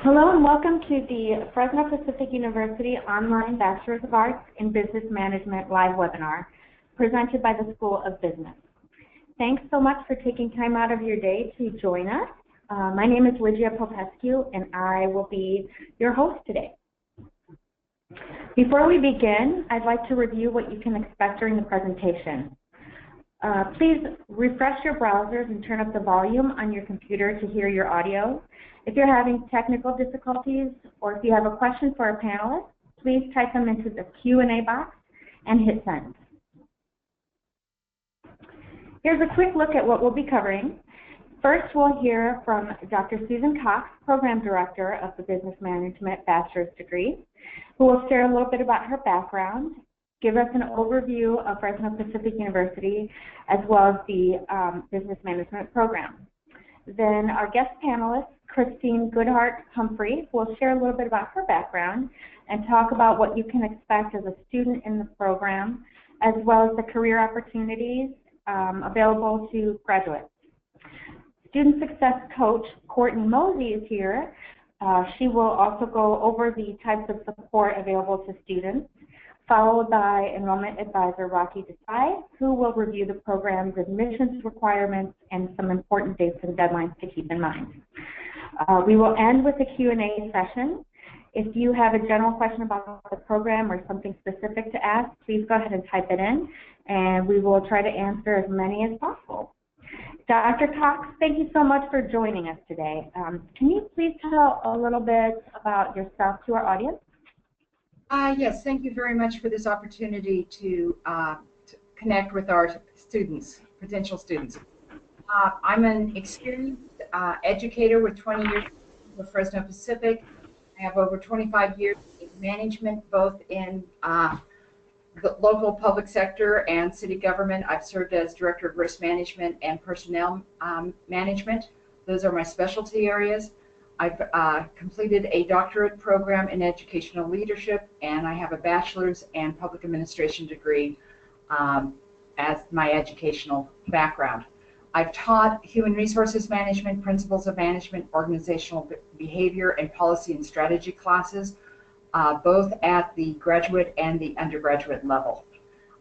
Hello and welcome to the Fresno Pacific University Online Bachelor's of Arts in Business Management live webinar presented by the School of Business. Thanks so much for taking time out of your day to join us. My name is Ligia Popescu and I will be your host today. Before we begin, I'd like to review what you can expect during the presentation. Please refresh your browsers and turn up the volume on your computer to hear your audio. If you're having technical difficulties or if you have a question for our panelists, please type them into the Q&A box and hit send. Here's a quick look at what we'll be covering. First, we'll hear from Dr. Susan Cox, Program Director of the Business Management Bachelor's degree, who will share a little bit about her background, give us an overview of Fresno Pacific University, as well as the Business Management program. Then our guest panelist, Christine Goedhart-Humphrey, will share a little bit about her background and talk about what you can expect as a student in the program, as well as the career opportunities available to graduates. Student Success Coach Courtney Mosey is here. She will also go over the types of support available to students, followed by Enrollment Advisor Desai, who will review the program's admissions requirements and some important dates and deadlines to keep in mind. We will end with a Q&A session. If you have a general question about the program or something specific to ask, please go ahead and type it in, and we will try to answer as many as possible. Dr. Cox, thank you so much for joining us today. Can you please tell a little bit about yourself to our audience? Yes, thank you very much for this opportunity to connect with our students, potential students. I'm an experienced educator with 20 years with Fresno Pacific. I have over 25 years in management, both in the local public sector and city government. I've served as Director of Risk Management and Personnel Management. Those are my specialty areas. I've completed a doctorate program in educational leadership, and I have a bachelor's and public administration degree as my educational background. I've taught human resources management, principles of management, organizational behavior, and policy and strategy classes, both at the graduate and the undergraduate level.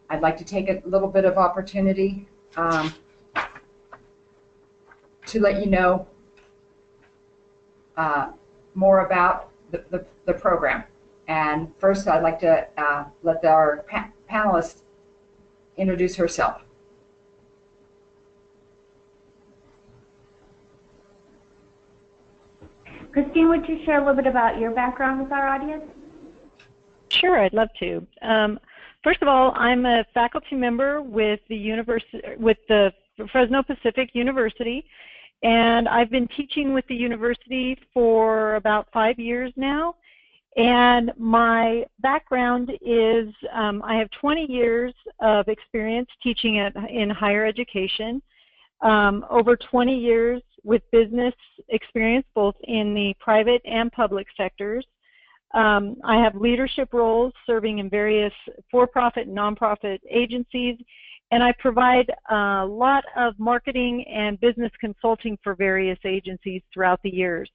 I'd like to take a little bit of opportunity to let you know more about the program. And first, I'd like to let our panelist introduce herself. Christine, would you share a little bit about your background with our audience? Sure, I'd love to. First of all, I'm a faculty member with the Fresno Pacific University, and I've been teaching with the university for about 5 years now. And my background is I have 20 years of experience teaching in higher education, over 20 years with business experience both in the private and public sectors. I have leadership roles serving in various for-profit and nonprofit agencies, and I provide a lot of marketing and business consulting for various agencies throughout the years.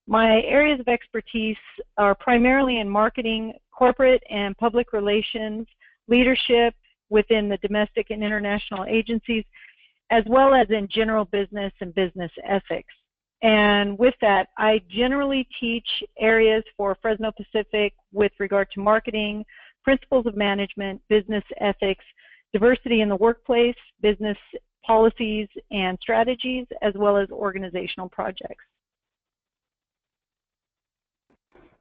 My areas of expertise are primarily in marketing, corporate and public relations, leadership within the domestic and international agencies, as well as in general business and business ethics. And with that, I generally teach areas for Fresno Pacific with regard to marketing, principles of management, business ethics, diversity in the workplace, business policies and strategies, as well as organizational projects.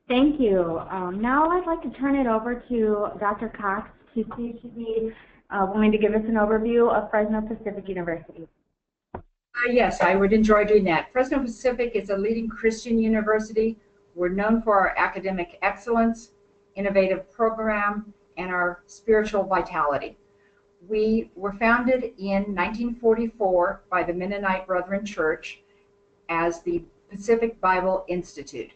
Thank you. Now I'd like to turn it over to Dr. Cox to see if she'd be willing to give us an overview of Fresno Pacific University. Yes, I would enjoy doing that. Fresno Pacific is a leading Christian university. We're known for our academic excellence, innovative program, and our spiritual vitality. We were founded in 1944 by the Mennonite Brethren Church as the Pacific Bible Institute.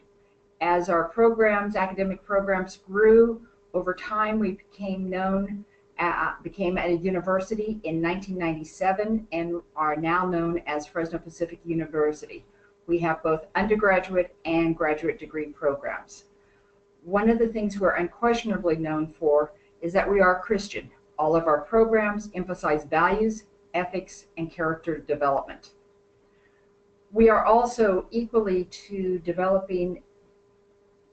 As our programs, academic programs grew Over time, we became a university in 1997 and are now known as Fresno Pacific University. We have both undergraduate and graduate degree programs. One of the things we're unquestionably known for is that we are Christian. All of our programs emphasize values, ethics, and character development. We are also equally to developing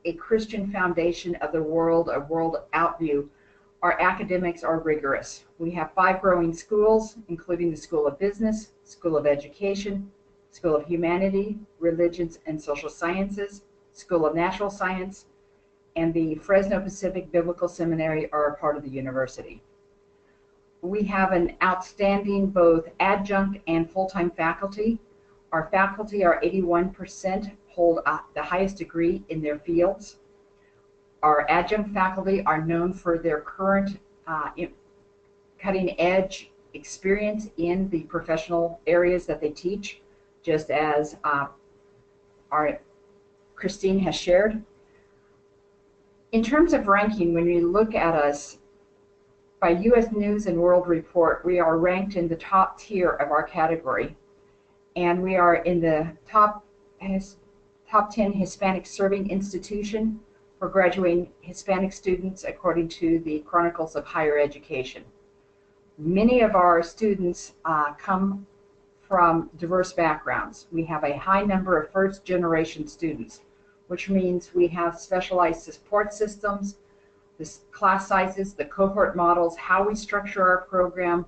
a Christian foundation of the world, a world outview. Our academics are rigorous. We have 5 growing schools, including the School of Business, School of Education, School of Humanity, Religions and Social Sciences, School of Natural Science, and the Fresno Pacific Biblical Seminary are a part of the university. We have an outstanding both adjunct and full-time faculty. Our faculty are 81% hold the highest degree in their fields. Our adjunct faculty are known for their current cutting-edge experience in the professional areas that they teach, just as our Christine has shared. In terms of ranking, when you look at us, by U.S. News and World Report, we are ranked in the top tier of our category, and we are in the top 10 Hispanic serving institution for graduating Hispanic students according to the Chronicles of Higher Education. Many of our students come from diverse backgrounds. We have a high number of first-generation students, which means we have specialized support systems, the class sizes, the cohort models, how we structure our program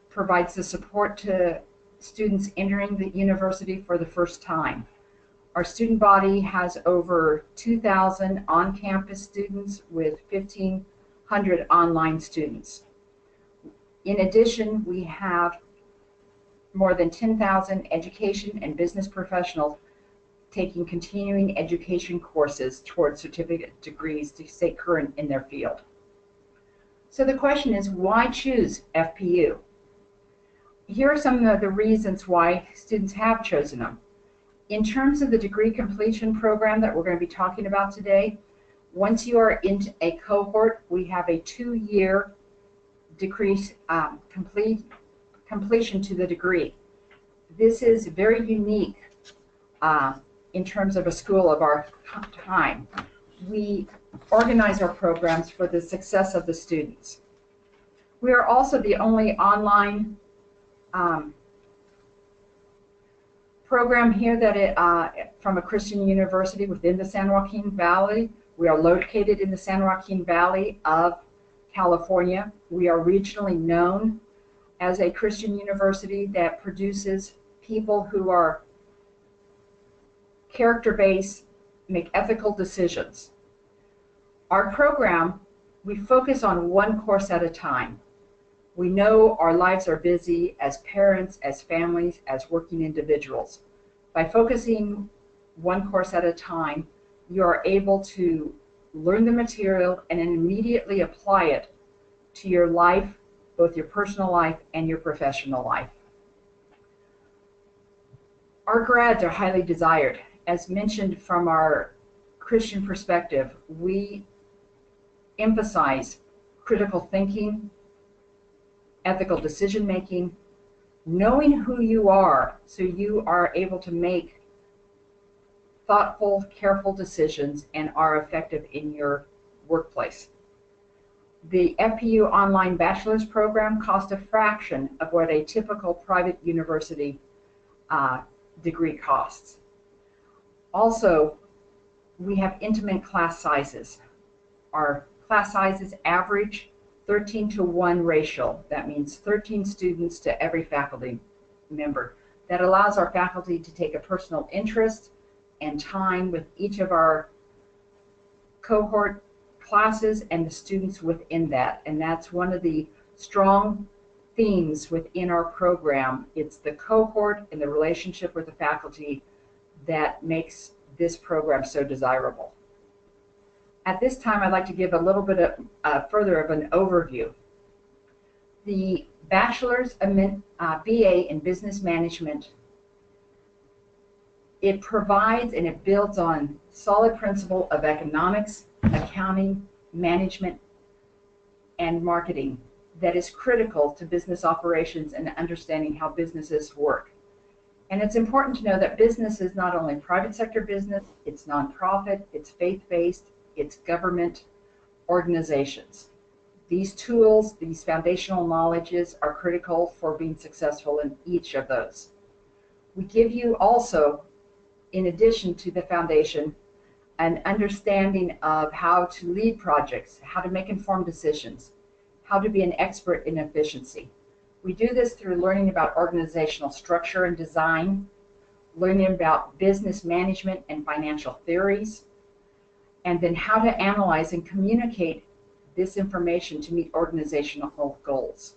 provides the support to students entering the university for the first time. Our student body has over 2,000 on-campus students with 1,500 online students. In addition, we have more than 10,000 education and business professionals taking continuing education courses towards certificate degrees to stay current in their field. So the question is, why choose FPU? Here are some of the reasons why students have chosen them. In terms of the degree completion program that we're going to be talking about today, once you are in a cohort, we have a 2-year degree completion to the degree. This is very unique in terms of a school of our time. We organize our programs for the success of the students. We are also the only online program here that from a Christian university within the San Joaquin Valley. We are located in the San Joaquin Valley of California. We are regionally known as a Christian university that produces people who are character-based, make ethical decisions. Our program, we focus on one course at a time. We know our lives are busy as parents, as families, as working individuals. By focusing one course at a time, you are able to learn the material and then immediately apply it to your life, both your personal life and your professional life. Our grads are highly desired. As mentioned from our Christian perspective, we emphasize critical thinking, ethical decision making, knowing who you are so you are able to make thoughtful, careful decisions and are effective in your workplace. The FPU online bachelor's program costs a fraction of what a typical private university degree costs. Also, we have intimate class sizes. Our class sizes average 13-to-1 ratio. That means 13 students to every faculty member. That allows our faculty to take a personal interest and time with each of our cohort classes and the students within that. And that's one of the strong themes within our program. It's the cohort and the relationship with the faculty that makes this program so desirable. At this time, I'd like to give a little bit of further of an overview. The bachelor's BA in business management, it provides and it builds on solid principle of economics, accounting, management, and marketing that is critical to business operations and understanding how businesses work. And it's important to know that business is not only private sector business, it's nonprofit, it's faith-based, it's government organizations. These tools, these foundational knowledges are critical for being successful in each of those. We give you also, in addition to the foundation, an understanding of how to lead projects, how to make informed decisions, how to be an expert in efficiency. We do this through learning about organizational structure and design, learning about business management and financial theories, and then how to analyze and communicate this information to meet organizational goals.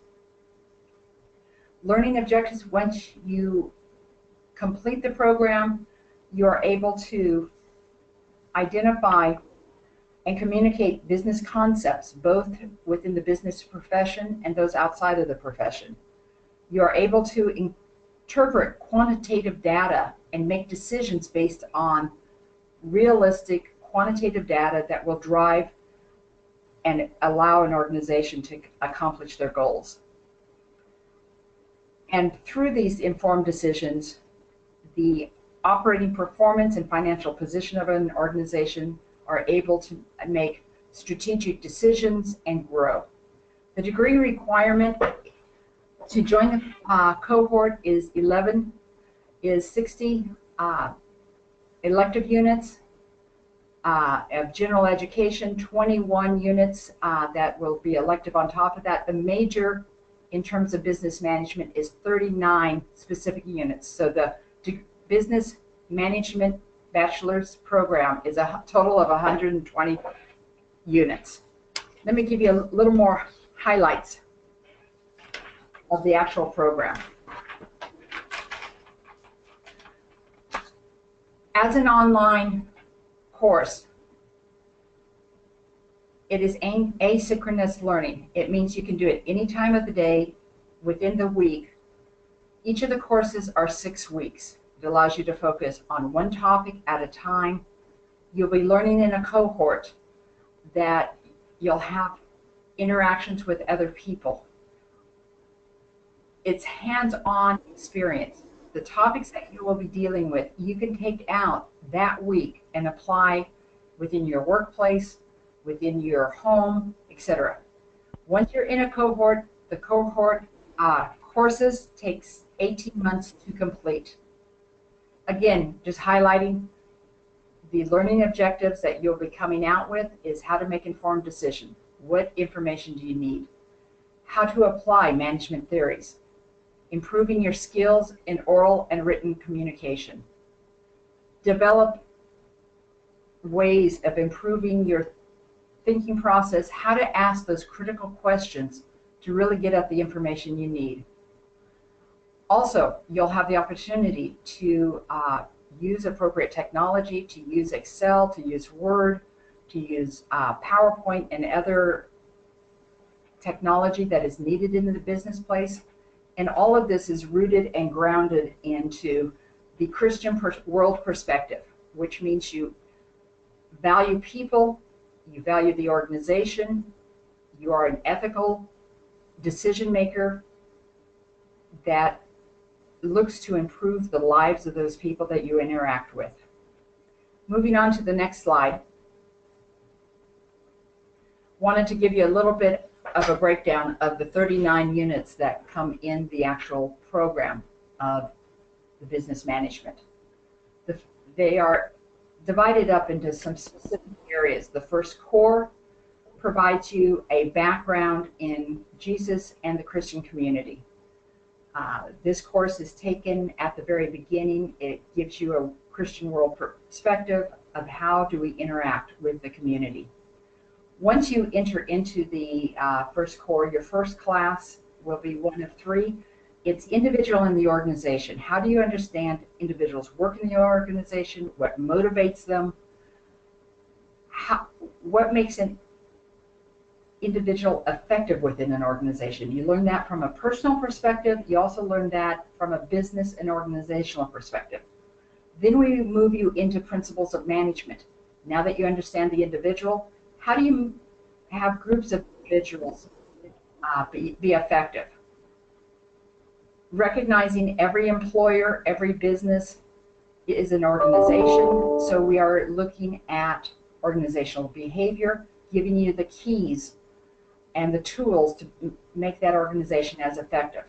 Learning objectives, once you complete the program, you are able to identify and communicate business concepts, both within the business profession and those outside of the profession. You are able to interpret quantitative data and make decisions based on realistic quantitative data that will drive and allow an organization to accomplish their goals. And through these informed decisions, the operating performance and financial position of an organization are able to make strategic decisions and grow. The degree requirement to join the cohort is 60 elective units of general education, 21 units that will be elective on top of that. The major in terms of business management is 39 specific units. So the business management bachelor's program is a total of 120 units. Let me give you a little more highlights of the actual program. As an online course, it is asynchronous learning. It means you can do it any time of the day, within the week. Each of the courses are 6 weeks. It allows you to focus on one topic at a time. You'll be learning in a cohort that you'll have interactions with other people. It's hands-on experience. The topics that you will be dealing with, you can take out that week and apply within your workplace, within your home, etc. Once you're in a cohort, the cohort courses takes 18 months to complete. Again, just highlighting the learning objectives that you'll be coming out with is how to make informed decisions. What information do you need? How to apply management theories. Improving your skills in oral and written communication. Develop ways of improving your thinking process, how to ask those critical questions to really get at the information you need. Also, you'll have the opportunity to use appropriate technology, to use Excel, to use Word, to use PowerPoint and other technology that is needed in the business place. And all of this is rooted and grounded into the Christian world perspective, which means you value people, you value the organization, you are an ethical decision maker that looks to improve the lives of those people that you interact with. Moving on to the next slide. Wanted to give you a little bit of a breakdown of the 39 units that come in the actual program of the business management. They are divided up into some specific areas. The first core provides you a background in Jesus and the Christian community. This course is taken at the very beginning. It gives you a Christian world perspective of how do we interact with the community. Once you enter into the first core, your first class will be one of 3. It's individual in the organization. How do you understand individuals work in the organization? What motivates them? What makes an individual effective within an organization? You learn that from a personal perspective. You also learn that from a business and organizational perspective. Then we move you into principles of management. Now that you understand the individual, how do you have groups of individuals be effective? Recognizing every employer, every business is an organization, so we are looking at organizational behavior, giving you the keys and the tools to make that organization as effective.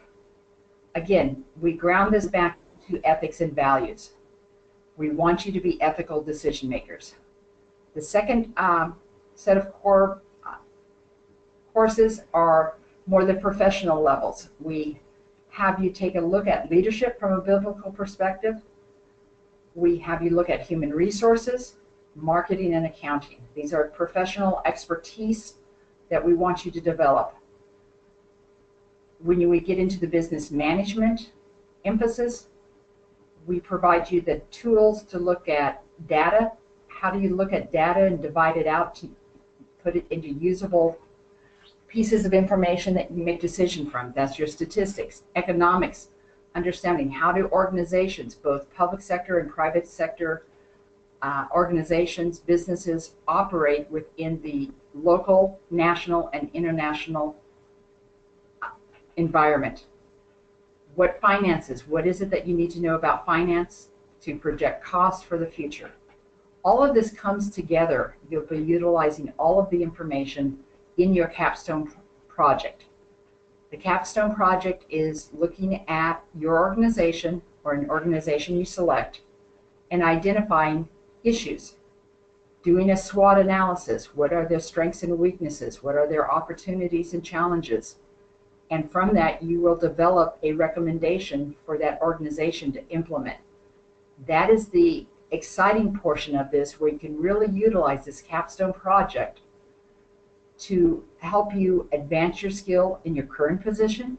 Again, we ground this back to ethics and values. We want you to be ethical decision makers. The second set of core courses are more the professional levels. We have you take a look at leadership from a biblical perspective. We have you look at human resources, marketing, and accounting. These are professional expertise that we want you to develop. When we get into the business management emphasis, we provide you the tools to look at data. How do you look at data and divide it out to put it into usable pieces of information that you make decision from? That's your statistics. Economics, understanding how do organizations, both public sector and private sector organizations, businesses, operate within the local, national, and international environment. What finances, what is it that you need to know about finance to project costs for the future? All of this comes together. You'll be utilizing all of the information in your Capstone project. The Capstone project is looking at your organization or an organization you select and identifying issues, doing a SWOT analysis. What are their strengths and weaknesses? What are their opportunities and challenges? And from that, you will develop a recommendation for that organization to implement. That is the exciting portion of this, where you can really utilize this Capstone project to help you advance your skill in your current position,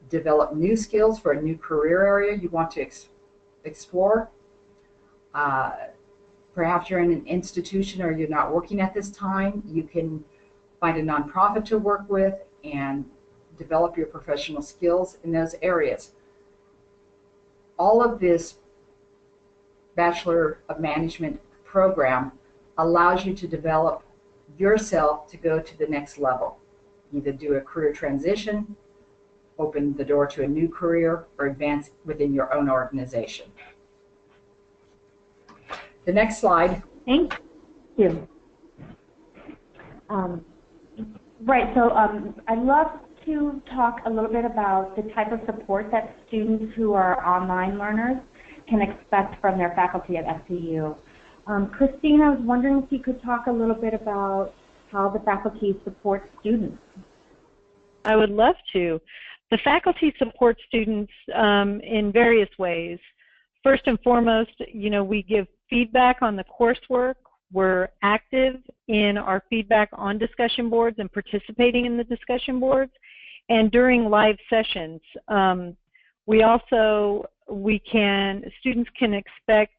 develop new skills for a new career area you want to explore. Perhaps you're in an institution or you're not working at this time. You can find a nonprofit to work with and develop your professional skills in those areas. All of this Bachelor of Management program allows you to develop yourself to go to the next level. Either do a career transition, open the door to a new career, or advance within your own organization. The next slide. Thank you. Right, so I'd love to talk a little bit about the type of support that students who are online learners can expect from their faculty at FPU. Christine, I was wondering if you could talk a little bit about how the faculty supports students. I would love to. The faculty supports students in various ways. First and foremost, we give feedback on the coursework. We're active in our feedback on discussion boards and participating in the discussion boards. And during live sessions, students can expect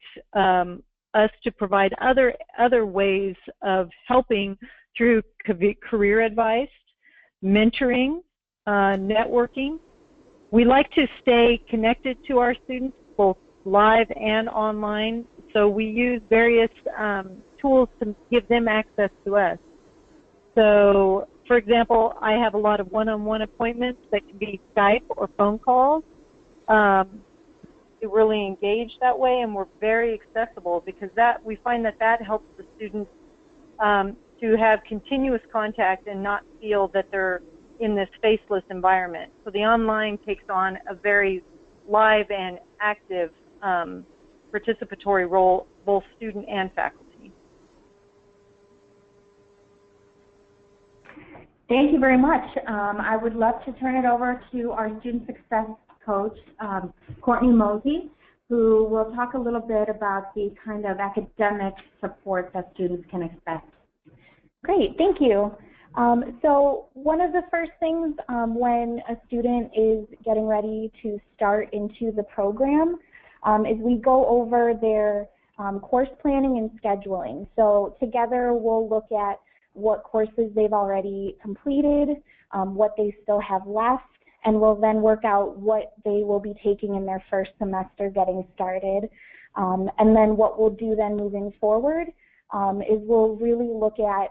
us to provide other ways of helping through career advice, mentoring, networking. We like to stay connected to our students, both live and online, so we use various tools to give them access to us. So, for example, I have a lot of one-on-one appointments that can be Skype or phone calls. To really engage that way, and we're very accessible because we find that helps the students to have continuous contact and not feel that they're in this faceless environment. So the online takes on a very live and active participatory role, both student and faculty. Thank you very much. I would love to turn it over to our student success coach, Courtney Mosey, who will talk a little bit about the kind of academic support that students can expect. Great, thank you. So one of the first things when a student is getting ready to start into the program is we go over their course planning and scheduling. So together we'll look at what courses they've already completed, what they still have left, and we'll then work out what they will be taking in their first semester getting started. And then what we'll do then moving forward is we'll really look at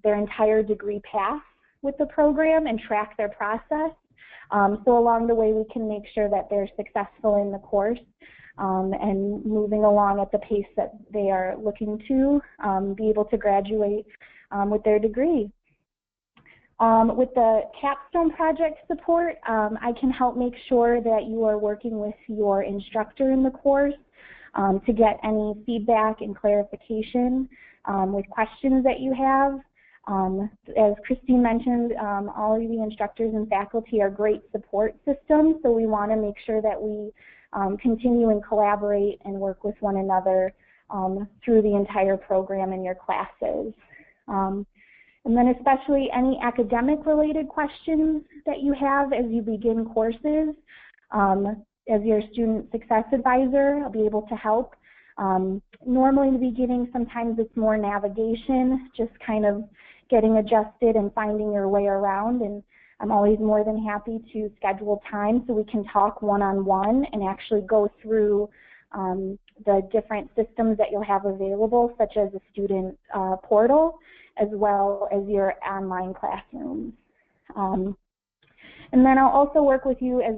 their entire degree path with the program and track their process. So along the way, we can make sure that they're successful in the course and moving along at the pace that they are looking to be able to graduate with their degree. With the Capstone project support, I can help make sure that you are working with your instructor in the course to get any feedback and clarification with questions that you have. As Christine mentioned, all of the instructors and faculty are great support systems, so we want to make sure that we continue and collaborate and work with one another through the entire program in your classes. And then especially any academic related questions that you have as you begin courses, as your student success advisor, I'll be able to help. Normally in the beginning, sometimes it's more navigation, just kind of getting adjusted and finding your way around, and I'm always more than happy to schedule time so we can talk one-on-one and actually go through the different systems that you'll have available, such as a student portal, as well as your online classrooms. And then I'll also work with you as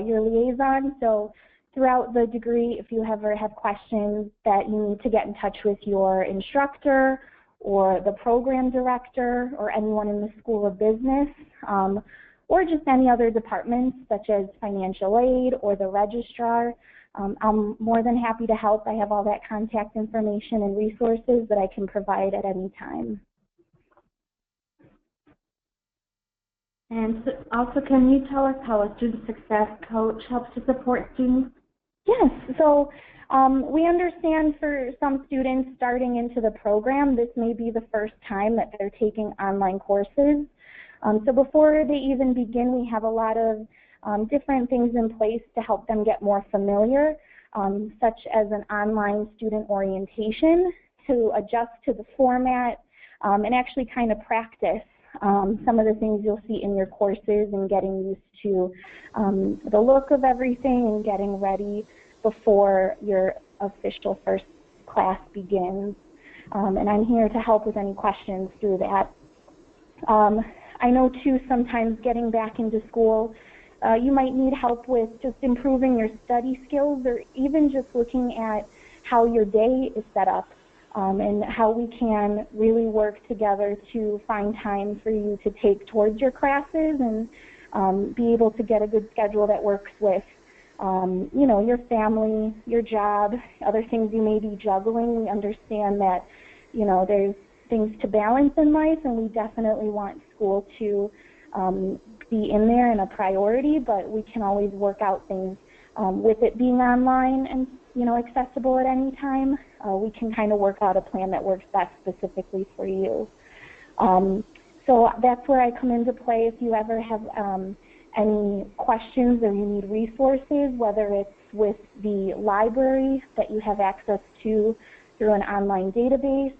your liaison, so throughout the degree, if you ever have questions that you need to get in touch with your instructor or the program director or anyone in the School of Business, or just any other departments such as financial aid or the registrar, I'm more than happy to help. I have all that contact information and resources that I can provide at any time. And so also, can you tell us how a student success coach helps to support students? Yes, so we understand for some students starting into the program, this may be the first time that they're taking online courses. So before they even begin, we have a lot of different things in place to help them get more familiar, such as an online student orientation to adjust to the format and actually kind of practice some of the things you'll see in your courses and getting used to the look of everything and getting ready before your official first class begins. And I'm here to help with any questions through that. I know too, sometimes getting back into school, you might need help with just improving your study skills, or even just looking at how your day is set up and how we can really work together to find time for you to take towards your classes and be able to get a good schedule that works with you know, your family, your job, other things you may be juggling. We understand that, you know, there's things to balance in life, and we definitely want school to be in there and a priority, but we can always work out things with it being online and, you know, accessible at any time. We can kind of work out a plan that works best specifically for you. So that's where I come into play. If you ever have any questions or you need resources, whether it's with the library that you have access to through an online database,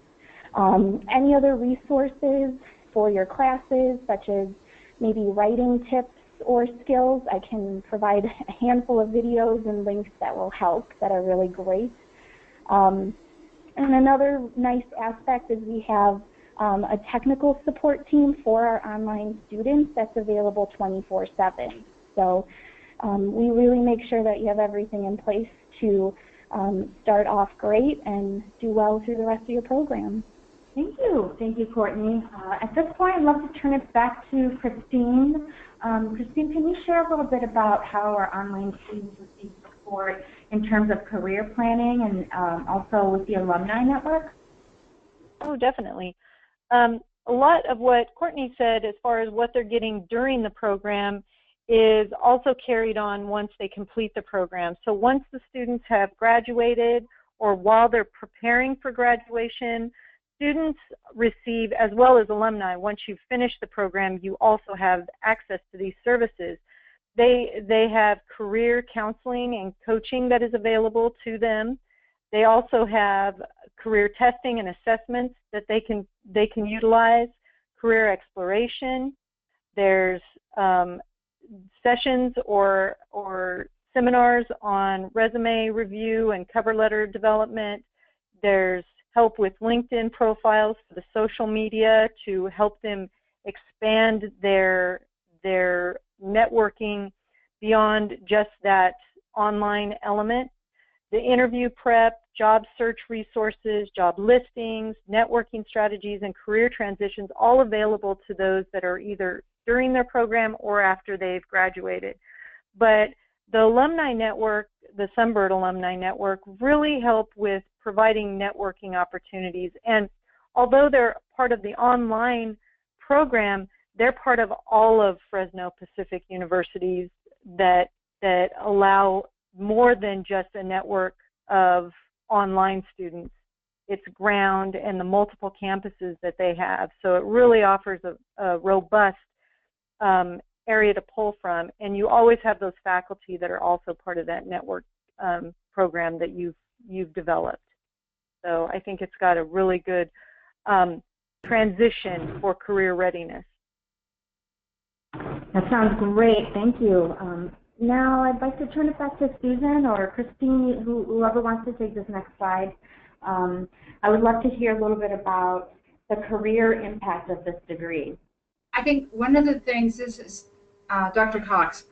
any other resources for your classes, such as maybe writing tips or skills, I can provide a handful of videos and links that will help, that are really great. And another nice aspect is we have a technical support team for our online students that's available 24/7. So we really make sure that you have everything in place to start off great and do well through the rest of your program. Thank you, Courtney. At this point, I'd love to turn it back to Christine. Christine, can you share a little bit about how our online students receive support in terms of career planning and also with the alumni network? Oh, definitely. A lot of what Courtney said as far as what they're getting during the program is also carried on once they complete the program. So once the students have graduated or while they're preparing for graduation, students receive, as well as alumni, once you finish the program, you also have access to these services. They have career counseling and coaching that is available to them. They also have career testing and assessments that they can utilize, career exploration. There's sessions or seminars on resume review and cover letter development. There's help with LinkedIn profiles for the social media to help them expand their networking beyond just that online element. The interview prep, job search resources, job listings, networking strategies, and career transitions, all available to those that are either during their program or after they've graduated. But the alumni network, the Sunbird Alumni Network, really help with providing networking opportunities. And although they're part of the online program, they're part of all of Fresno Pacific universities that allow more than just a network of online students. It's ground and the multiple campuses that they have. So it really offers a robust area to pull from. And you always have those faculty that are also part of that network program that you've developed. So I think it's got a really good transition for career readiness. That sounds great. Thank you. Now I'd like to turn it back to Susan or Christine, whoever wants to take this next slide. I would love to hear a little bit about the career impact of this degree. I think one of the things is Dr. Cox,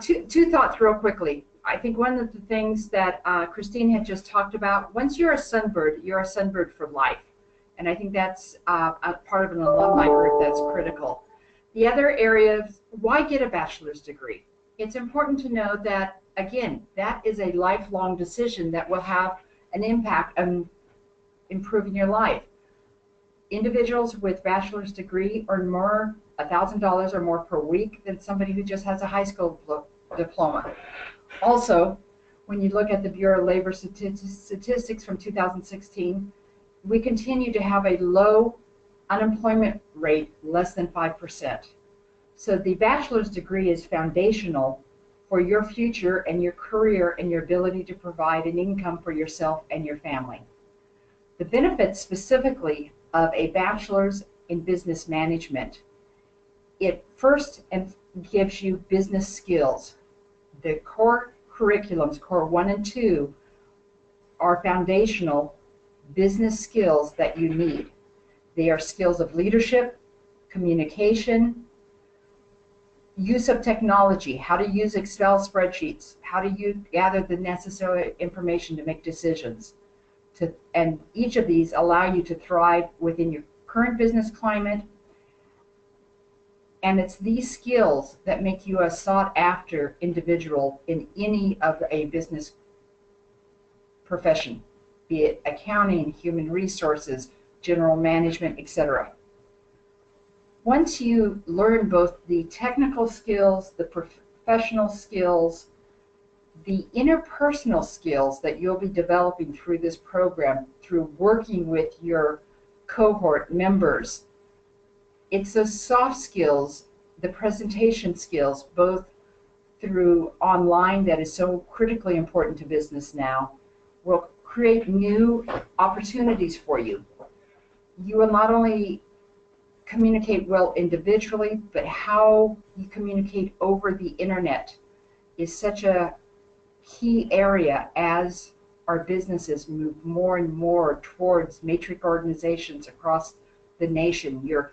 two thoughts real quickly. I think one of the things that Christine had just talked about, once you're a Sunbird for life. And I think that's a part of an alumni group that's critical. The other area of why get a bachelor's degree? It's important to know that, again, that is a lifelong decision that will have an impact on improving your life. Individuals with bachelor's degree earn more, $1,000 or more per week than somebody who just has a high school diploma. Also, when you look at the Bureau of Labor Statistics from 2016, we continue to have a low unemployment rate, less than 5%. So the bachelor's degree is foundational for your future and your career and your ability to provide an income for yourself and your family. The benefits specifically of a bachelor's in business management, it first gives you business skills. The core curriculums, core 1 and 2, are foundational business skills that you need. They are skills of leadership, communication, use of technology, how to use Excel spreadsheets, how to gather the necessary information to make decisions. And each of these allow you to thrive within your current business climate. And it's these skills that make you a sought-after individual in any of a business profession, be it accounting, human resources, general management, etc. Once you learn both the technical skills, the professional skills, the interpersonal skills that you'll be developing through this program, through working with your cohort members, it's those soft skills, the presentation skills, both through online that is so critically important to business now, will create new opportunities for you. You will not only communicate well individually, but how you communicate over the internet is such a key area as our businesses move more and more towards matrix organizations across the nation. Your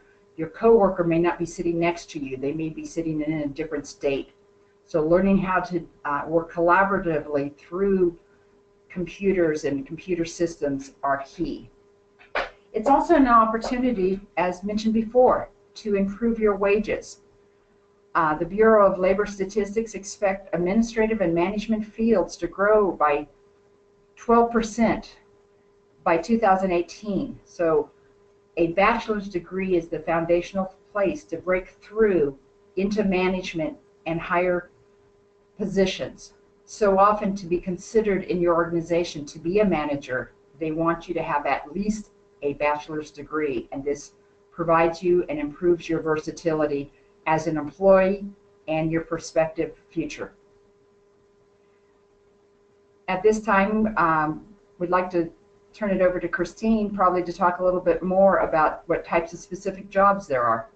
coworker may not be sitting next to you. They may be sitting in a different state. So learning how to work collaboratively through computers and computer systems are key. It's also an opportunity, as mentioned before, to improve your wages. The Bureau of Labor Statistics expect administrative and management fields to grow by 12% by 2018. So a bachelor's degree is the foundational place to break through into management and higher positions. So often, to be considered in your organization to be a manager, they want you to have at least a bachelor's degree, and this provides you and improves your versatility as an employee and your prospective future. At this time, we'd like to turn it over to Christine, probably to talk a little bit more about what types of specific jobs there are.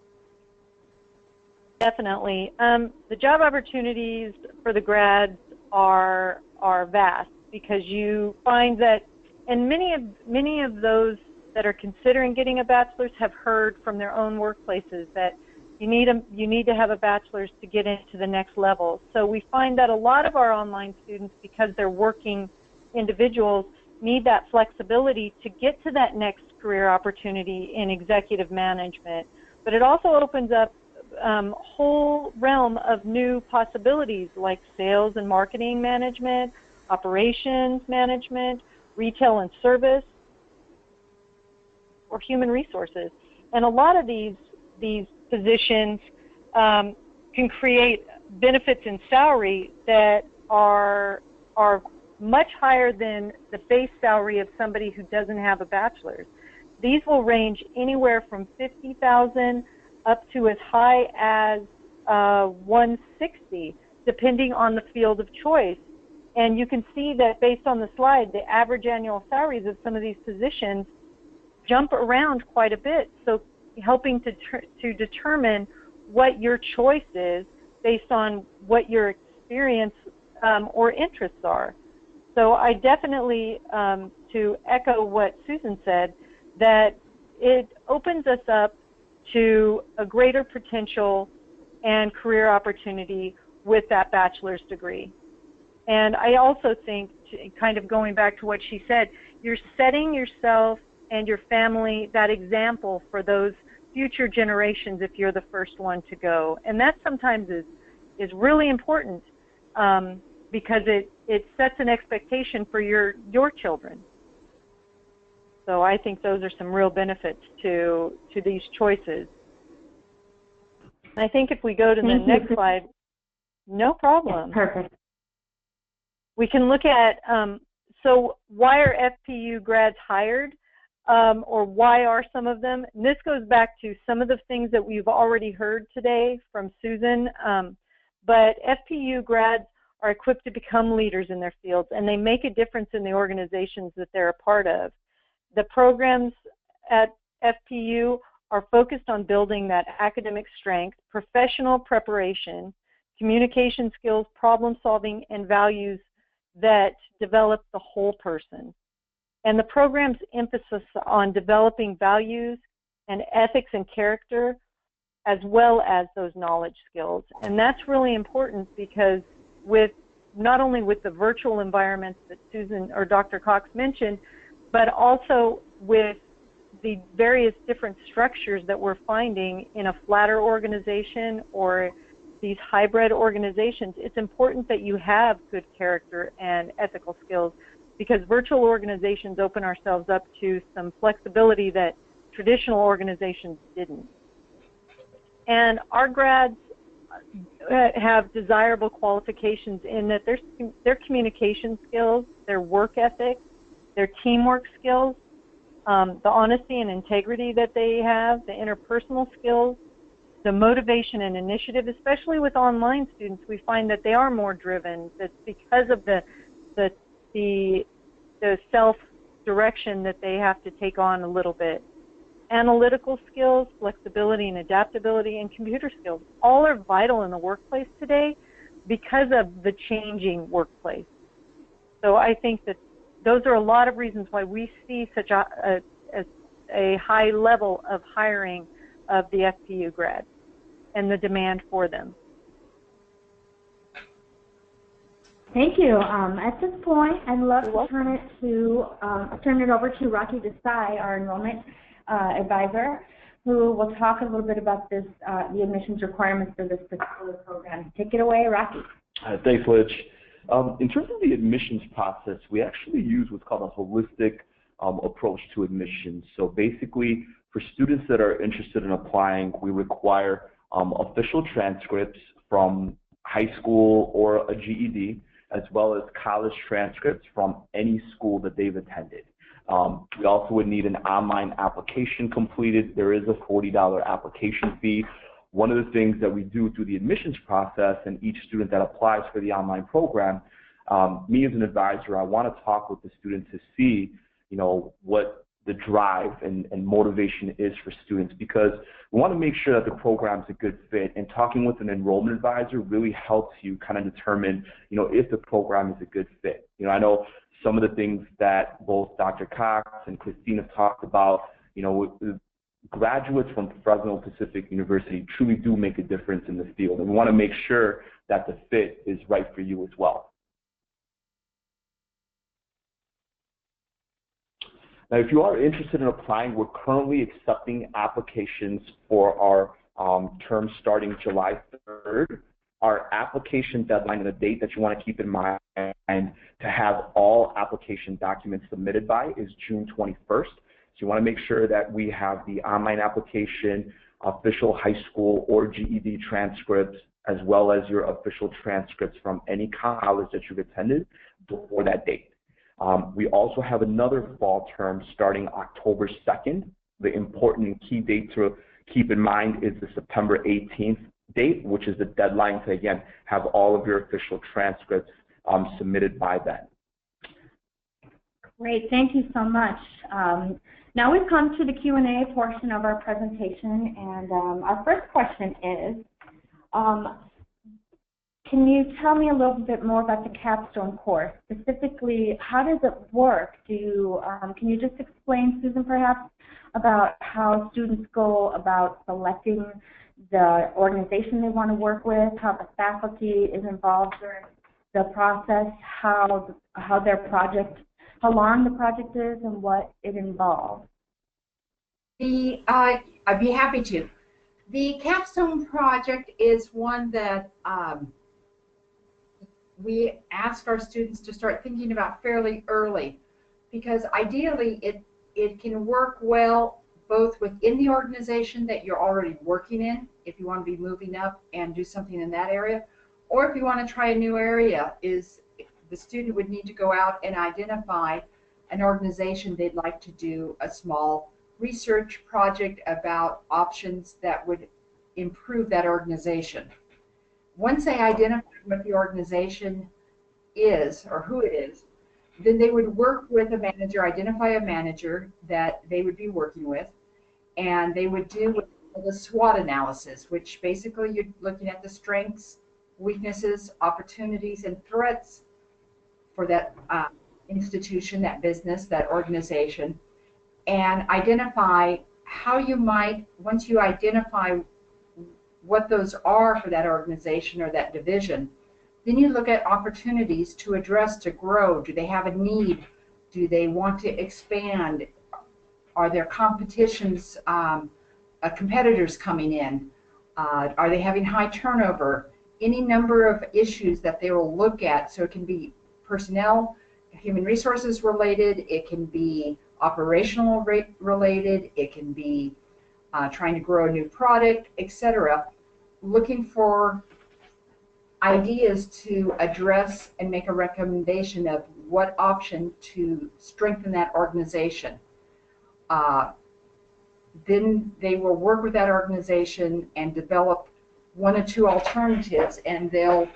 Definitely. The job opportunities for the grads are vast, because you find that And many of those that are considering getting a bachelor's have heard from their own workplaces that you need to have a bachelor's to get into the next level. So we find that a lot of our online students, because they're working individuals, need that flexibility to get to that next career opportunity in executive management. But it also opens up a whole realm of new possibilities like sales and marketing management, operations management, retail and service, or human resources. And a lot of these positions can create benefits and salary that are much higher than the base salary of somebody who doesn't have a bachelor's. These will range anywhere from $50,000 up to as high as $160,000, depending on the field of choice. And you can see that based on the slide, the average annual salaries of some of these positions jump around quite a bit. So helping to determine what your choice is based on what your experience or interests are. So I definitely, to echo what Susan said, that it opens us up to a greater potential and career opportunity with that bachelor's degree. And I also think, kind of going back to what she said, you're setting yourself and your family that example for those future generations if you're the first one to go. And that sometimes is really important because it sets an expectation for your children. So I think those are some real benefits to these choices. I think if we go to the next slide, no problem. Yeah, perfect. We can look at, so why are FPU grads hired, or why are some of them? And this goes back to some of the things that we've already heard today from Susan, but FPU grads are equipped to become leaders in their fields, and they make a difference in the organizations that they're a part of. The programs at FPU are focused on building that academic strength, professional preparation, communication skills, problem solving, and values that develop the whole person. And the program's emphasis on developing values and ethics and character, as well as those knowledge skills. And that's really important because with not only with the virtual environments that Susan or Dr. Cox mentioned, but also with the various different structures that we're finding in a flatter organization or these hybrid organizations, it's important that you have good character and ethical skills, because virtual organizations open ourselves up to some flexibility that traditional organizations didn't. And our grads have desirable qualifications in that their communication skills, their work ethic, their teamwork skills, the honesty and integrity that they have, the interpersonal skills, the motivation and initiative, especially with online students, we find that they are more driven. That's because of the self-direction that they have to take on a little bit. Analytical skills, flexibility and adaptability, and computer skills all are vital in the workplace today because of the changing workplace. So I think that those are a lot of reasons why we see such a high level of hiring of the FPU grads and the demand for them. Thank you. At this point, I'd love to turn it over to Rocky Desai, our enrollment advisor, who will talk a little bit about this, the admissions requirements for this particular program. Take it away, Rocky. Thanks, Lich. In terms of the admissions process, we actually use what's called a holistic approach to admissions. So basically, for students that are interested in applying, we require official transcripts from high school or a GED, as well as college transcripts from any school that they've attended. We also would need an online application completed. There is a $40 application fee. One of the things that we do through the admissions process, and each student that applies for the online program, me as an advisor, I want to talk with the student to see, what the drive and motivation is for students, because we want to make sure that the program's a good fit, and talking with an enrollment advisor really helps you kind of determine, if the program is a good fit. I know some of the things that both Dr. Cox and Christine have talked about, graduates from Fresno Pacific University truly do make a difference in the field, and we want to make sure that the fit is right for you as well. Now, if you are interested in applying, we're currently accepting applications for our term starting July 3rd. Our application deadline and the date that you want to keep in mind to have all application documents submitted by is June 21st. So you want to make sure that we have the online application, official high school or GED transcripts, as well as your official transcripts from any college that you've attended before that date. We also have another fall term starting October 2nd. The important key date to keep in mind is the September 18th date, which is the deadline to, again, have all of your official transcripts submitted by then. Great, thank you so much. Now we've come to the Q&A portion of our presentation, and our first question is, can you tell me a little bit more about the Capstone course? Specifically, how does it work? Can you just explain, Susan, perhaps, about how students go about selecting the organization they want to work with, how the faculty is involved during the process, how long the project is, and what it involves? I'd be happy to. The Capstone project is one that we ask our students to start thinking about fairly early, because ideally it can work well both within the organization that you're already working in, if you want to be moving up and do something in that area, or if you want to try a new area, the student would need to go out and identify an organization they'd like to do a small research project about options that would improve that organization. Once they identify what the organization is or who it is, then they would work with a manager, identify a manager that they would be working with, and they would do the SWOT analysis, which basically you're looking at the strengths, weaknesses, opportunities, and threats for that institution, that business, that organization, and identify how you might, once you identify what those are for that organization or that division, then you look at opportunities to address, to grow. Do they have a need? Do they want to expand? Are there competitions, competitors coming in? Are they having high turnover? Any number of issues that they will look at. So it can be personnel, human resources related, it can be operational related, it can be trying to grow a new product, etc. Looking for ideas to address and make a recommendation of what option to strengthen that organization. Then they will work with that organization and develop one or two alternatives, and they'll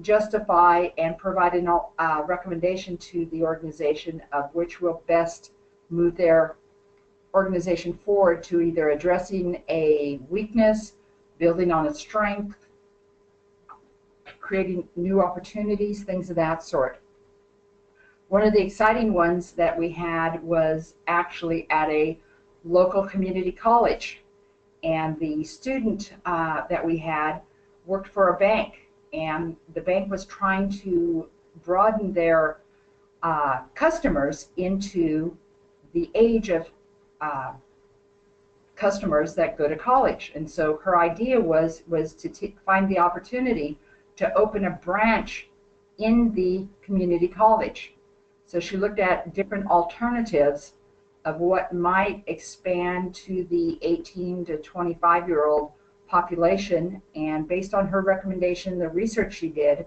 justify and provide a recommendation to the organization of which will best move their organization forward to either addressing a weakness, building on a strength, creating new opportunities, things of that sort. One of the exciting ones that we had was actually at a local community college, and the student that we had worked for a bank, and the bank was trying to broaden their customers into the age of customers that go to college. And so her idea was to find the opportunity to open a branch in the community college. So she looked at different alternatives of what might expand to the 18 to 25-year-old population, and based on her recommendation, the research she did,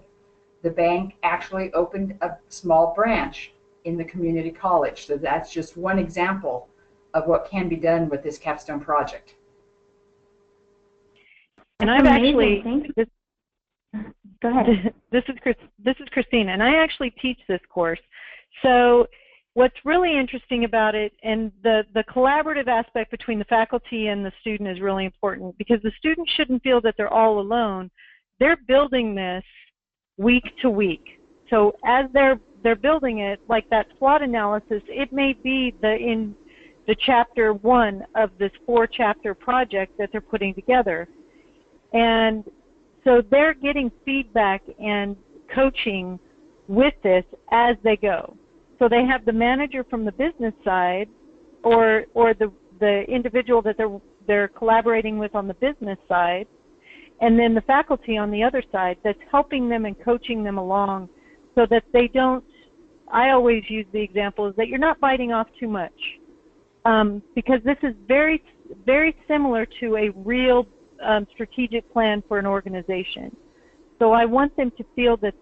the bank actually opened a small branch in the community college. So that's just one example of what can be done with this Capstone project. And I've actually, go ahead. This is Christine, and I actually teach this course. So what's really interesting about it, and the collaborative aspect between the faculty and the student is really important, because the student shouldn't feel that they're all alone. They're building this week to week. So as they're building it, like that SWOT analysis, it may be in the chapter 1 of this 4-chapter project that they're putting together. And so they're getting feedback and coaching with this as they go. So they have the manager from the business side, or the individual that they're collaborating with on the business side, and then the faculty on the other side that's helping them and coaching them along, so that they don't, I always use the example is that you're not biting off too much, because this is very, very similar to a real strategic plan for an organization. So I want them to feel that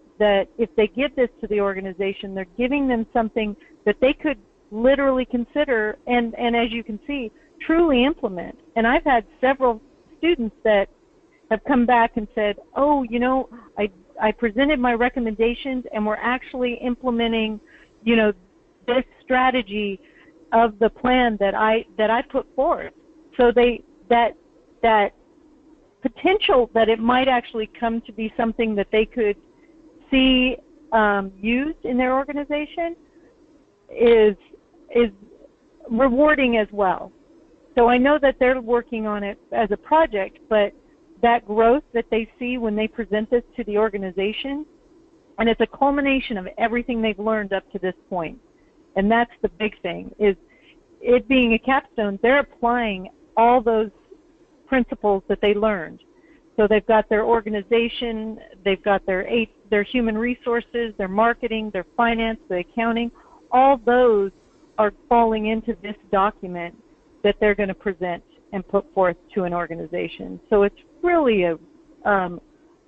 if they give this to the organization, they're giving them something that they could literally consider and as you can see, truly implement. And I've had several students that have come back and said, oh, you know, I presented my recommendations and we're actually implementing, you know, this strategy of the plan that I put forth. So that potential that it might actually come to be something that they could see used in their organization is rewarding as well. So I know that they're working on it as a project, but that growth that they see when they present this to the organization, and it's a culmination of everything they've learned up to this point. And that's the big thing, is it being a capstone, they're applying all those principles that they learned. So they've got their organization, they've got their human resources, their marketing, their finance, their accounting. All those are falling into this document that they're going to present and put forth to an organization. So it's really a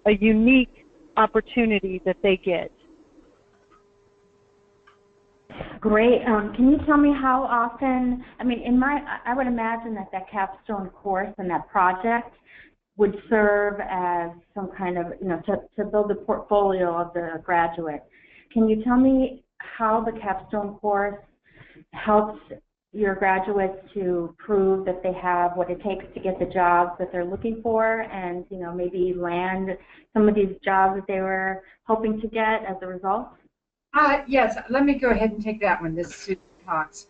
unique opportunity that they get. Great. Can you tell me how often, I mean, I would imagine that capstone course and that project would serve as some kind of, you know, to build a portfolio of the graduate. Can you tell me how the capstone course helps your graduates to prove that they have what it takes to get the jobs that they're looking for, and, you know, maybe land some of these jobs that they were hoping to get as a result? Yes, let me go ahead and take that one. This is Susan Cox.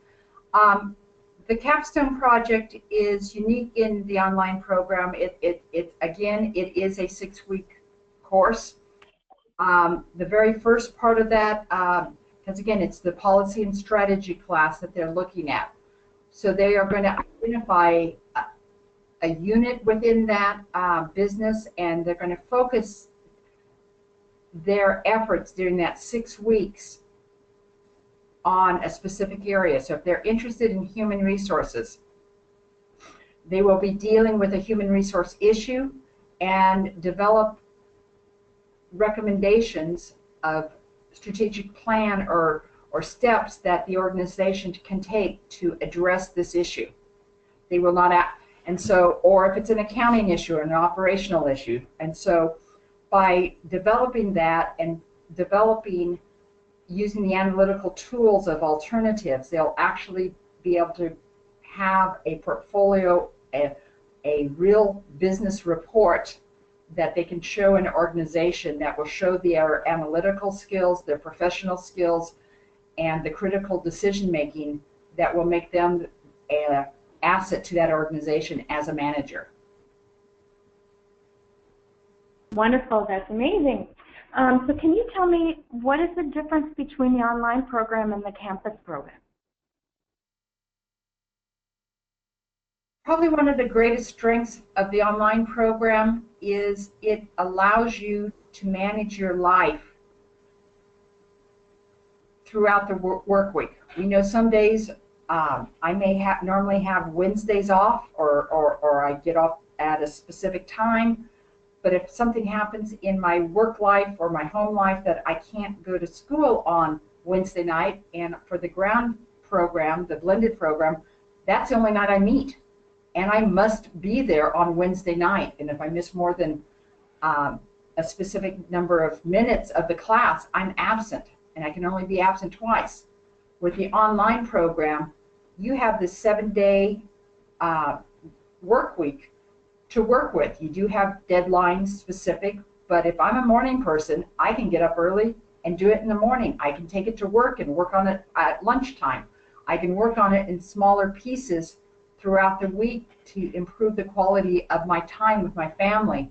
The Capstone project is unique in the online program. It is a 6-week course. The very first part of that, because again, it's the policy and strategy class that they're looking at. So they are going to identify a unit within that business, and they're going to focus their efforts during that 6 weeks on a specific area. So if they're interested in human resources, they will be dealing with a human resource issue and develop recommendations of strategic plan or steps that the organization can take to address this issue. They will not act, and so, or if it's an accounting issue or an operational issue. And so by developing that and developing using the analytical tools of alternatives, they'll actually be able to have a portfolio, a real business report that they can show an organization that will show their analytical skills, their professional skills, and the critical decision making that will make them an asset to that organization as a manager. Wonderful, that's amazing. So can you tell me, what is the difference between the online program and the campus program? Probably one of the greatest strengths of the online program is it allows you to manage your life throughout the work week. We know some days I may normally have Wednesdays off, or I get off at a specific time. But if something happens in my work life or my home life that I can't go to school on Wednesday night, and for the ground program, the blended program, that's the only night I meet. And I must be there on Wednesday night. And if I miss more than a specific number of minutes of the class, I'm absent. And I can only be absent twice. With the online program, you have this 7-day work week to work with. You do have deadlines specific, but if I'm a morning person, I can get up early and do it in the morning. I can take it to work and work on it at lunchtime. I can work on it in smaller pieces throughout the week to improve the quality of my time with my family,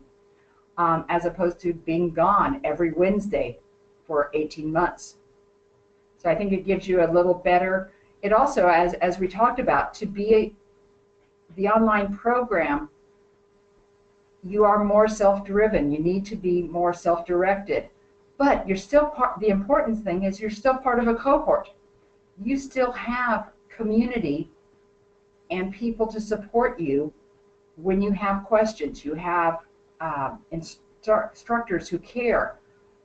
as opposed to being gone every Wednesday for 18 months. So I think it gives you a little better, it also, as we talked about, to be the online program, you are more self-driven. You need to be more self-directed. But you're still part, the important thing is you're still part of a cohort. You still have community and people to support you when you have questions. You have instructors who care,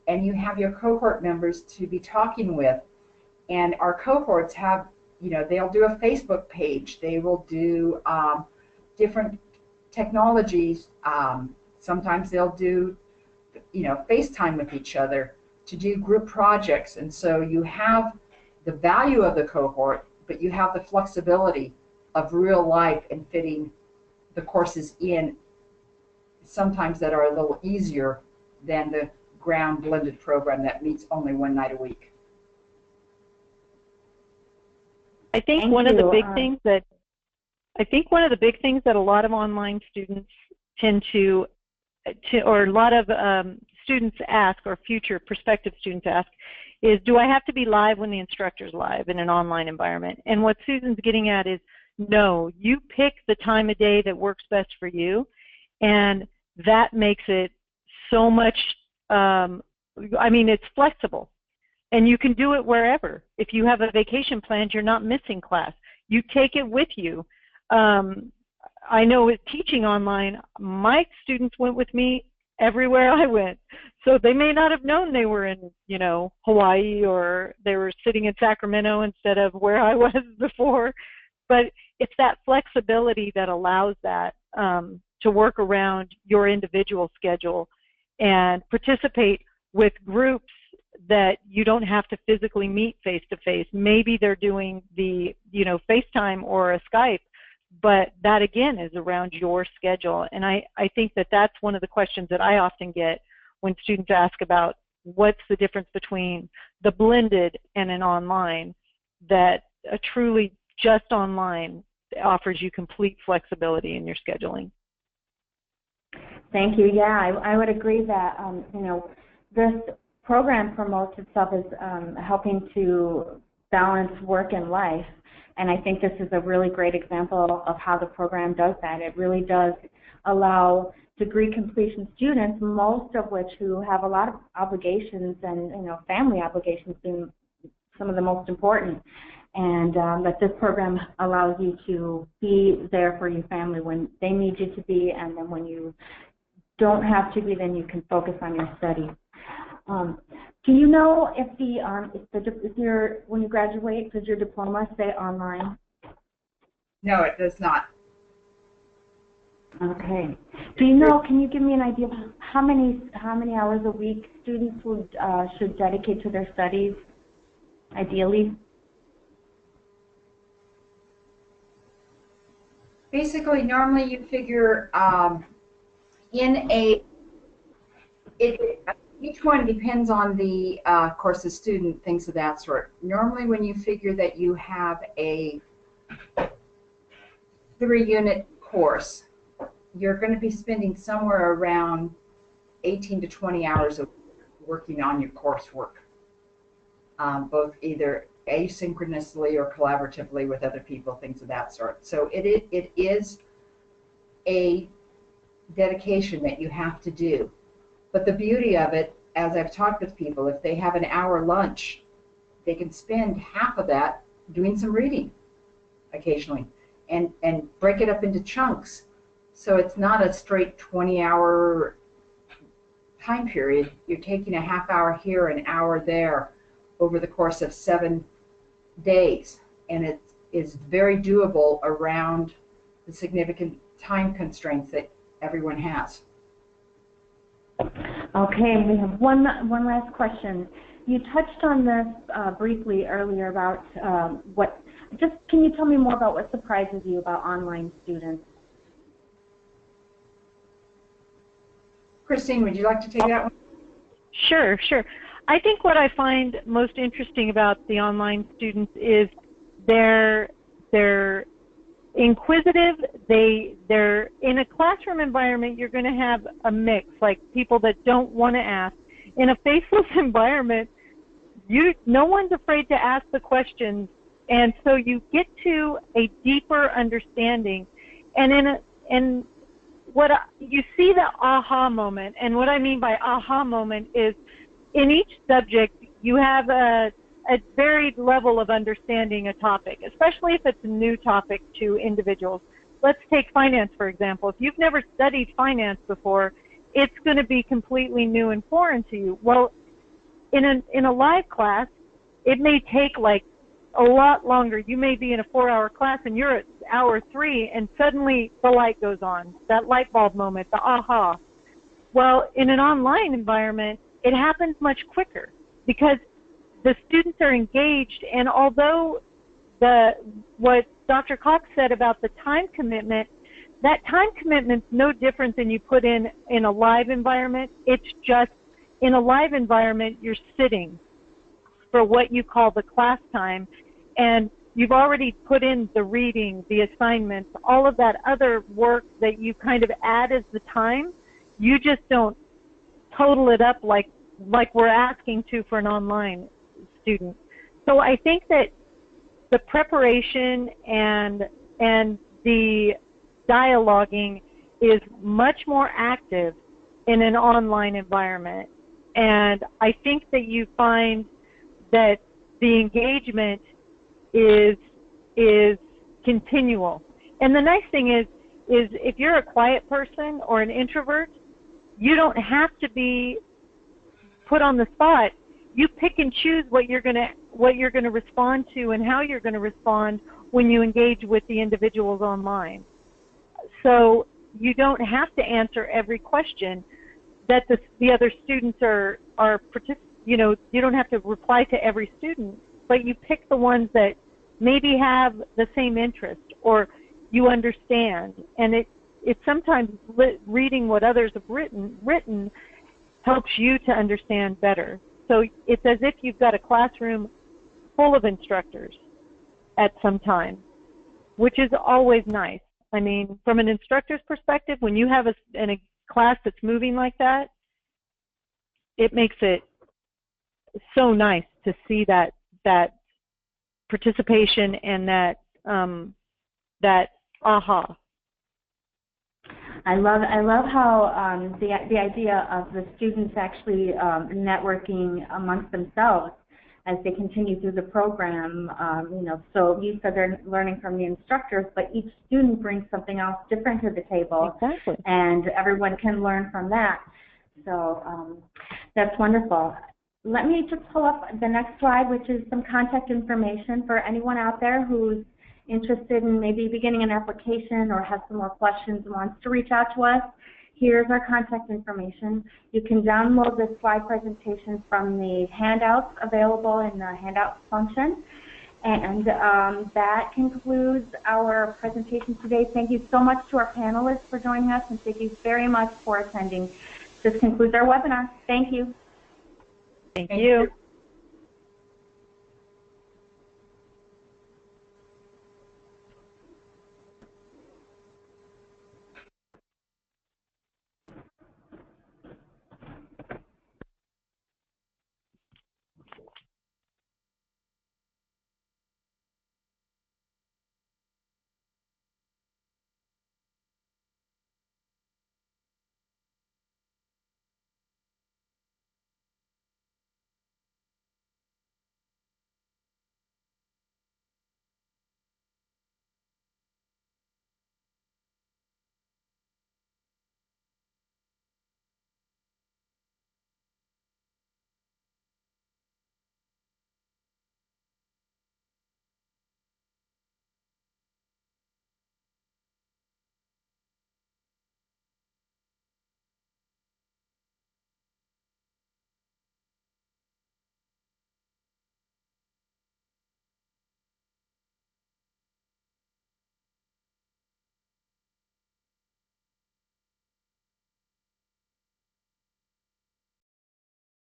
and you have your cohort members to be talking with. And our cohorts have, you know, they'll do a Facebook page. They will do different technologies. Sometimes they'll do, you know, FaceTime with each other to do group projects. And so you have the value of the cohort, but you have the flexibility of real life and fitting the courses in, sometimes that are a little easier than the ground blended program that meets only one night a week. I think one of the big things that a lot of online students tend to or a lot of students ask, or future prospective students ask, is, do I have to be live when the instructor's live in an online environment? And what Susan's getting at is, no, you pick the time of day that works best for you, and that makes it so much, I mean, it's flexible. And you can do it wherever. If you have a vacation planned, you're not missing class. You take it with you. I know with teaching online, my students went with me everywhere I went. So they may not have known they were in, you know, Hawaii, or they were sitting in Sacramento instead of where I was before. But it's that flexibility that allows that to work around your individual schedule and participate with groups that you don't have to physically meet face to face. Maybe they're doing the, you know, FaceTime or a Skype, but that again is around your schedule. And I think that that's one of the questions that I often get when students ask about what's the difference between the blended and an online, that a truly just online offers you complete flexibility in your scheduling. Thank you. Yeah, I would agree that, you know, this program promotes itself as helping to balance work and life. And I think this is a really great example of how the program does that. It really does allow degree completion students, most of which who have a lot of obligations and, you know, family obligations being some of the most important. And that this program allows you to be there for your family when they need you to be, and then when you don't have to be, then you can focus on your study. Do you know if when you graduate, does your diploma say online? No, it does not. Okay. Do you know? Can you give me an idea of how many hours a week students would should dedicate to their studies, ideally? Basically, normally you figure each one depends on the course the student thinks of that sort. Normally when you figure that you have a 3-unit course, you're going to be spending somewhere around 18 to 20 hours of working on your coursework, both either asynchronously or collaboratively with other people, things of that sort. So it is a dedication that you have to do. But the beauty of it, as I've talked with people, if they have an hour lunch, they can spend half of that doing some reading occasionally and break it up into chunks. So it's not a straight 20-hour time period. You're taking a half hour here, an hour there over the course of 7 days. And it is very doable around the significant time constraints that everyone has. Okay, we have one last question. you touched on this briefly earlier about can you tell me more about what surprises you about online students? Christine, would you like to take that one? Sure, sure. I think what I find most interesting about the online students is they're inquisitive. They're in a classroom environment. You're going to have a mix, like people that don't want to ask. In a faceless environment, no one's afraid to ask the questions, and so you get to a deeper understanding. And you see the aha moment, and what I mean by aha moment is in each subject you have a varied level of understanding a topic, especially if it's a new topic to individuals. Let's take finance, for example. If you've never studied finance before, it's going to be completely new and foreign to you. Well, in a live class, it may take like a lot longer. You may be in a 4-hour class and you're at hour 3 and suddenly the light goes on, that light bulb moment, the aha. Well, in an online environment, it happens much quicker because the students are engaged, and although what Dr. Cox said about the time commitment, that time commitment's no different than you put in a live environment. It's just in a live environment, you're sitting for what you call the class time, and you've already put in the reading, the assignments, all of that other work that you kind of add as the time. You just don't total it up like we're asking to for an online student. So I think that the preparation and the dialoguing is much more active in an online environment. And I think that you find that the engagement is continual. And the nice thing is if you're a quiet person or an introvert, you don't have to be put on the spot. You pick and choose what you're going to respond to and how you're going to respond when you engage with the individuals online. So you don't have to answer every question that the other students are you don't have to reply to every student, but you pick the ones that maybe have the same interest or you understand. And it sometimes reading what others have written helps you to understand better. So it's as if you've got a classroom full of instructors at some time, which is always nice. I mean, from an instructor's perspective, when you have a class that's moving like that, it makes it so nice to see that participation and that aha. I love how the idea of the students actually networking amongst themselves as they continue through the program. So you said they're learning from the instructors, but each student brings something else different to the table. Exactly. And everyone can learn from that. So that's wonderful. Let me just pull up the next slide, which is some contact information for anyone out there who's interested in maybe beginning an application or has some more questions and wants to reach out to us. Here's our contact information. You can download this slide presentation from the handouts available in the handouts function. And that concludes our presentation today. Thank you so much to our panelists for joining us, and thank you very much for attending. This concludes our webinar. Thank you. Thank you.